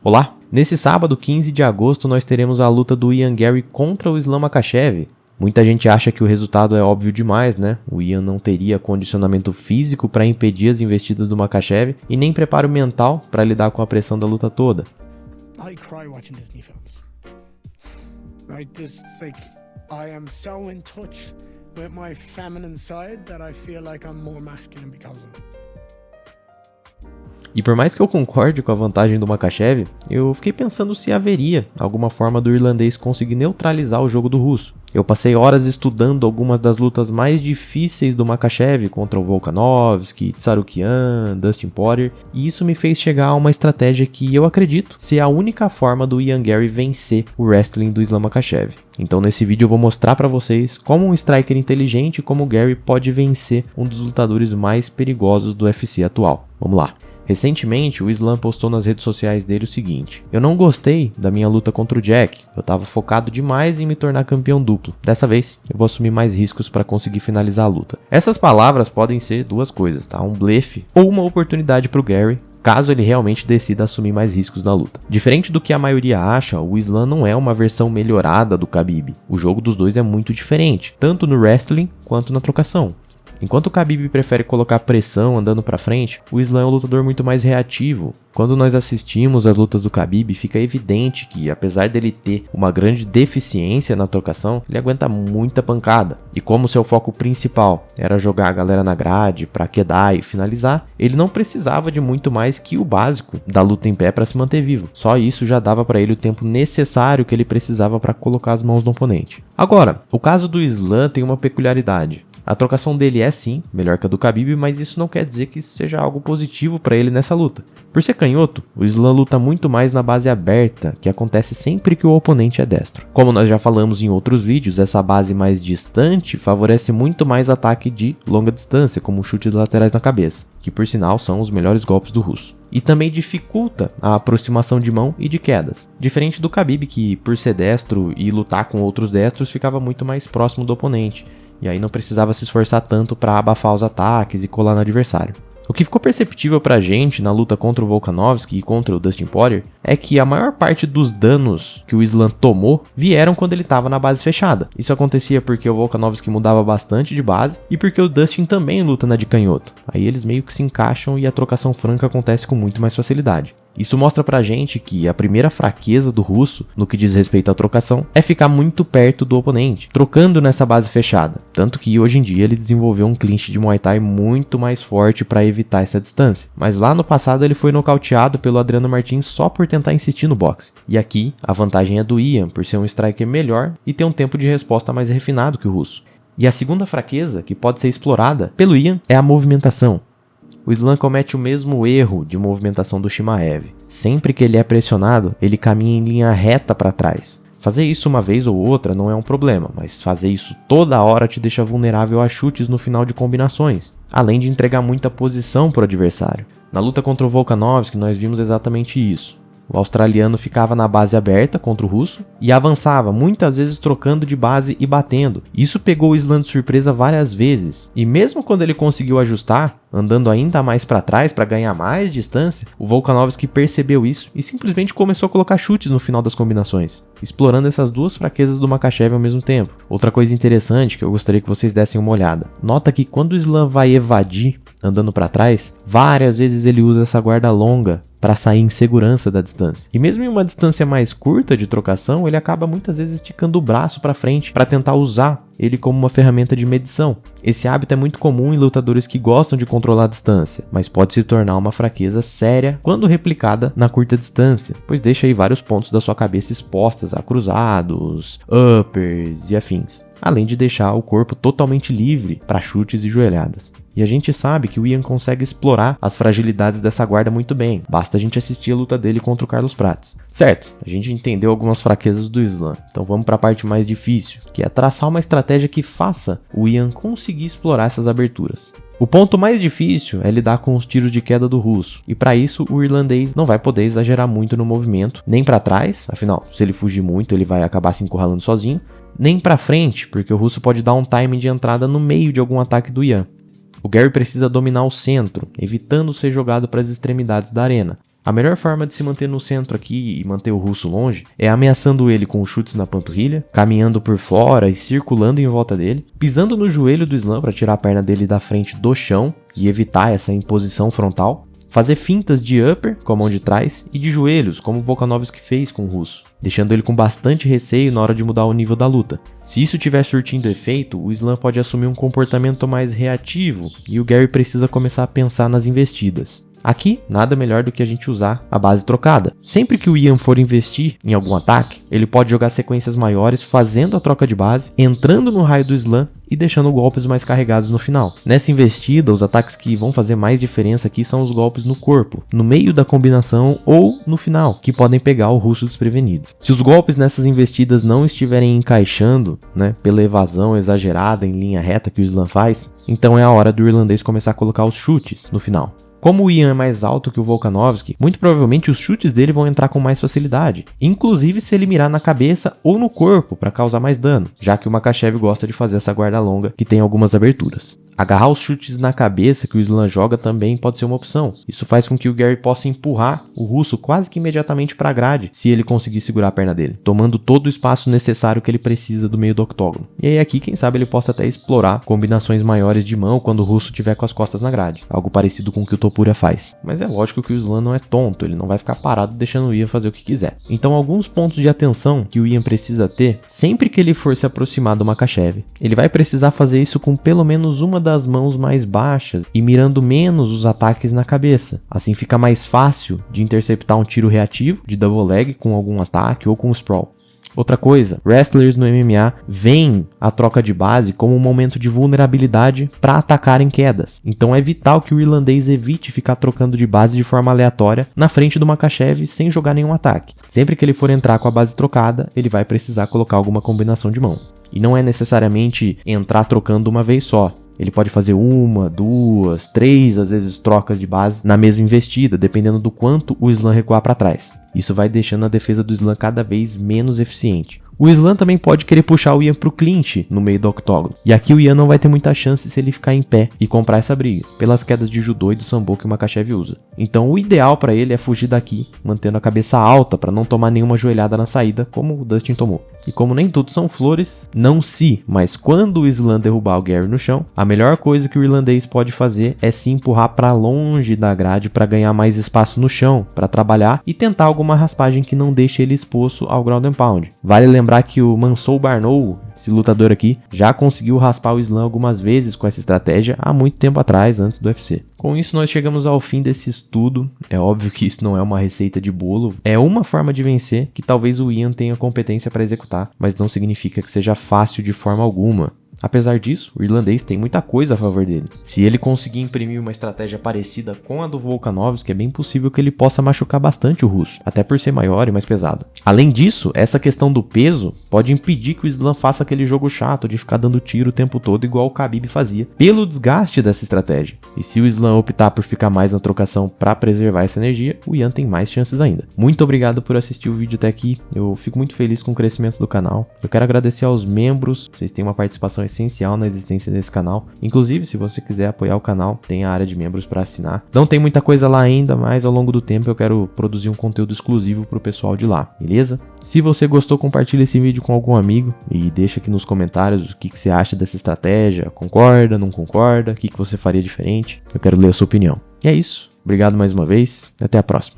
Olá! Nesse sábado, 15 de agosto, nós teremos a luta do Ian Garry contra o Islam Makhachev. Muita gente acha que o resultado é óbvio demais, né? O Ian não teria condicionamento físico para impedir as investidas do Makhachev e nem preparo mental para lidar com a pressão da luta toda. I cry watching Disney films. I am so in touch with my feminine side that I feel like I'm more masculine because of it. E por mais que eu concorde com a vantagem do Makhachev, eu fiquei pensando se haveria alguma forma do irlandês conseguir neutralizar o jogo do russo. Eu passei horas estudando algumas das lutas mais difíceis do Makhachev contra o Volkanovski, Tsarukyan, Dustin Poirier, e isso me fez chegar a uma estratégia que eu acredito ser a única forma do Ian Garry vencer o wrestling do Islam Makhachev. Então nesse vídeo eu vou mostrar pra vocês como um striker inteligente como o Garry pode vencer um dos lutadores mais perigosos do UFC atual. Vamos lá! Recentemente, o Islam postou nas redes sociais dele o seguinte: eu não gostei da minha luta contra o Jack, eu estava focado demais em me tornar campeão duplo. Dessa vez, eu vou assumir mais riscos para conseguir finalizar a luta. Essas palavras podem ser duas coisas, tá? Um blefe ou uma oportunidade para o Garry, caso ele realmente decida assumir mais riscos na luta. Diferente do que a maioria acha, o Islam não é uma versão melhorada do Khabib. O jogo dos dois é muito diferente, tanto no wrestling quanto na trocação. Enquanto o Khabib prefere colocar pressão andando pra frente, o Islam é um lutador muito mais reativo. Quando nós assistimos as lutas do Khabib, fica evidente que, apesar dele ter uma grande deficiência na trocação, ele aguenta muita pancada. E como seu foco principal era jogar a galera na grade pra quedar e finalizar, ele não precisava de muito mais que o básico da luta em pé para se manter vivo. Só isso já dava para ele o tempo necessário que ele precisava para colocar as mãos no oponente. Agora, o caso do Islam tem uma peculiaridade. A trocação dele é sim melhor que a do Khabib, mas isso não quer dizer que isso seja algo positivo para ele nessa luta. Por ser canhoto, o Islam luta muito mais na base aberta, que acontece sempre que o oponente é destro. Como nós já falamos em outros vídeos, essa base mais distante favorece muito mais ataque de longa distância, como chutes laterais na cabeça, que por sinal são os melhores golpes do russo. E também dificulta a aproximação de mão e de quedas. Diferente do Khabib, que por ser destro e lutar com outros destros ficava muito mais próximo do oponente. E aí não precisava se esforçar tanto para abafar os ataques e colar no adversário. O que ficou perceptível pra gente na luta contra o Volkanovski e contra o Dustin Poirier é que a maior parte dos danos que o Islam tomou vieram quando ele estava na base fechada. Isso acontecia porque o Volkanovski mudava bastante de base e porque o Dustin também luta na de canhoto. Aí eles meio que se encaixam e a trocação franca acontece com muito mais facilidade. Isso mostra pra gente que a primeira fraqueza do russo, no que diz respeito à trocação, é ficar muito perto do oponente, trocando nessa base fechada. Tanto que hoje em dia ele desenvolveu um clinch de Muay Thai muito mais forte para evitar essa distância. Mas lá no passado ele foi nocauteado pelo Adriano Martins só por tentar insistir no boxe. E aqui a vantagem é do Ian, por ser um striker melhor e ter um tempo de resposta mais refinado que o russo. E a segunda fraqueza, que pode ser explorada pelo Ian, é a movimentação. O Islam comete o mesmo erro de movimentação do Chimaev. Sempre que ele é pressionado, ele caminha em linha reta para trás. Fazer isso uma vez ou outra não é um problema, mas fazer isso toda hora te deixa vulnerável a chutes no final de combinações, além de entregar muita posição para o adversário. Na luta contra o Volkanovski, nós vimos exatamente isso. O australiano ficava na base aberta contra o russo e avançava, muitas vezes trocando de base e batendo. Isso pegou o Islam de surpresa várias vezes. E mesmo quando ele conseguiu ajustar, andando ainda mais para trás para ganhar mais distância, o Volkanovski percebeu isso e simplesmente começou a colocar chutes no final das combinações, explorando essas duas fraquezas do Makhachev ao mesmo tempo. Outra coisa interessante que eu gostaria que vocês dessem uma olhada. Nota que quando o Islam vai evadir, andando para trás, várias vezes ele usa essa guarda longa para sair em segurança da distância. E mesmo em uma distância mais curta de trocação, ele acaba muitas vezes esticando o braço para frente para tentar usar ele como uma ferramenta de medição. Esse hábito é muito comum em lutadores que gostam de controlar a distância, mas pode se tornar uma fraqueza séria quando replicada na curta distância, pois deixa aí vários pontos da sua cabeça expostas a cruzados, uppers e afins, além de deixar o corpo totalmente livre para chutes e joelhadas. E a gente sabe que o Ian consegue explorar as fragilidades dessa guarda muito bem. Basta a gente assistir a luta dele contra o Carlos Prates. Certo, a gente entendeu algumas fraquezas do Islam. Então vamos para a parte mais difícil, que é traçar uma estratégia que faça o Ian conseguir explorar essas aberturas. O ponto mais difícil é lidar com os tiros de queda do russo, e para isso o irlandês não vai poder exagerar muito no movimento, nem para trás, afinal, se ele fugir muito ele vai acabar se encurralando sozinho, nem para frente, porque o russo pode dar um timing de entrada no meio de algum ataque do Ian. O Garry precisa dominar o centro, evitando ser jogado para as extremidades da arena. A melhor forma de se manter no centro aqui e manter o russo longe é ameaçando ele com chutes na panturrilha, caminhando por fora e circulando em volta dele, pisando no joelho do Islam para tirar a perna dele da frente do chão e evitar essa imposição frontal, fazer fintas de upper com a mão de trás e de joelhos, como o Volkanovski fez com o russo, deixando ele com bastante receio na hora de mudar o nível da luta. Se isso estiver surtindo efeito, o Islam pode assumir um comportamento mais reativo e o Gary precisa começar a pensar nas investidas. Aqui, nada melhor do que a gente usar a base trocada. Sempre que o Ian for investir em algum ataque, ele pode jogar sequências maiores fazendo a troca de base, entrando no raio do Islam e deixando golpes mais carregados no final. Nessa investida, os ataques que vão fazer mais diferença aqui são os golpes no corpo, no meio da combinação ou no final, que podem pegar o russo desprevenido. Se os golpes nessas investidas não estiverem encaixando, pela evasão exagerada em linha reta que o Islam faz, então é a hora do irlandês começar a colocar os chutes no final. Como o Ian é mais alto que o Volkanovski, muito provavelmente os chutes dele vão entrar com mais facilidade, inclusive se ele mirar na cabeça ou no corpo para causar mais dano, já que o Makhachev gosta de fazer essa guarda longa que tem algumas aberturas. Agarrar os chutes na cabeça que o Islam joga também pode ser uma opção. Isso faz com que o Gary possa empurrar o russo quase que imediatamente para a grade, se ele conseguir segurar a perna dele, tomando todo o espaço necessário que ele precisa do meio do octógono. E aí aqui, quem sabe, ele possa até explorar combinações maiores de mão quando o russo estiver com as costas na grade, algo parecido com o que o Topuria faz. Mas é lógico que o Islam não é tonto, ele não vai ficar parado deixando o Ian fazer o que quiser. Então alguns pontos de atenção que o Ian precisa ter, sempre que ele for se aproximar do Makhachev, ele vai precisar fazer isso com pelo menos uma das mãos mais baixas e mirando menos os ataques na cabeça. Assim fica mais fácil de interceptar um tiro reativo de double leg com algum ataque ou com o sprawl. Outra coisa, wrestlers no MMA veem a troca de base como um momento de vulnerabilidade para atacar em quedas. Então é vital que o irlandês evite ficar trocando de base de forma aleatória na frente do Makhachev sem jogar nenhum ataque. Sempre que ele for entrar com a base trocada, ele vai precisar colocar alguma combinação de mão. E não é necessariamente entrar trocando uma vez só. Ele pode fazer 1, 2, 3, às vezes trocas de base na mesma investida, dependendo do quanto o Islam recuar para trás. Isso vai deixando a defesa do Islam cada vez menos eficiente. O Islam também pode querer puxar o Ian pro clinch no meio do octógono. E aqui o Ian não vai ter muita chance se ele ficar em pé e comprar essa briga, pelas quedas de judô e do sambo que o Makhachev usa. Então o ideal para ele é fugir daqui, mantendo a cabeça alta para não tomar nenhuma joelhada na saída, como o Dustin tomou. E como nem tudo são flores, não se, mas quando o Islam derrubar o Gary no chão, a melhor coisa que o irlandês pode fazer é se empurrar para longe da grade para ganhar mais espaço no chão, para trabalhar e tentar alguma raspagem que não deixe ele exposto ao ground and pound. Vale lembrar que o Mansour Barnaul, esse lutador aqui, já conseguiu raspar o Islam algumas vezes com essa estratégia há muito tempo atrás, antes do UFC. Com isso, nós chegamos ao fim desse estudo. É óbvio que isso não é uma receita de bolo. É uma forma de vencer que talvez o Ian tenha competência para executar, mas não significa que seja fácil de forma alguma. Apesar disso, o irlandês tem muita coisa a favor dele. Se ele conseguir imprimir uma estratégia parecida com a do Volkanovski, é bem possível que ele possa machucar bastante o russo, até por ser maior e mais pesado. Além disso, essa questão do peso pode impedir que o Islam faça aquele jogo chato de ficar dando tiro o tempo todo igual o Khabib fazia, pelo desgaste dessa estratégia. E se o Islam optar por ficar mais na trocação para preservar essa energia, o Ian tem mais chances ainda. Muito obrigado por assistir o vídeo até aqui, eu fico muito feliz com o crescimento do canal. Eu quero agradecer aos membros, vocês têm uma participação essencial na existência desse canal. Inclusive, se você quiser apoiar o canal, tem a área de membros para assinar. Não tem muita coisa lá ainda, mas ao longo do tempo eu quero produzir um conteúdo exclusivo para o pessoal de lá, beleza? Se você gostou, compartilha esse vídeo com algum amigo e deixa aqui nos comentários o que você acha dessa estratégia. Concorda, não concorda? O que você faria diferente? Eu quero ler a sua opinião. E é isso. Obrigado mais uma vez e até a próxima.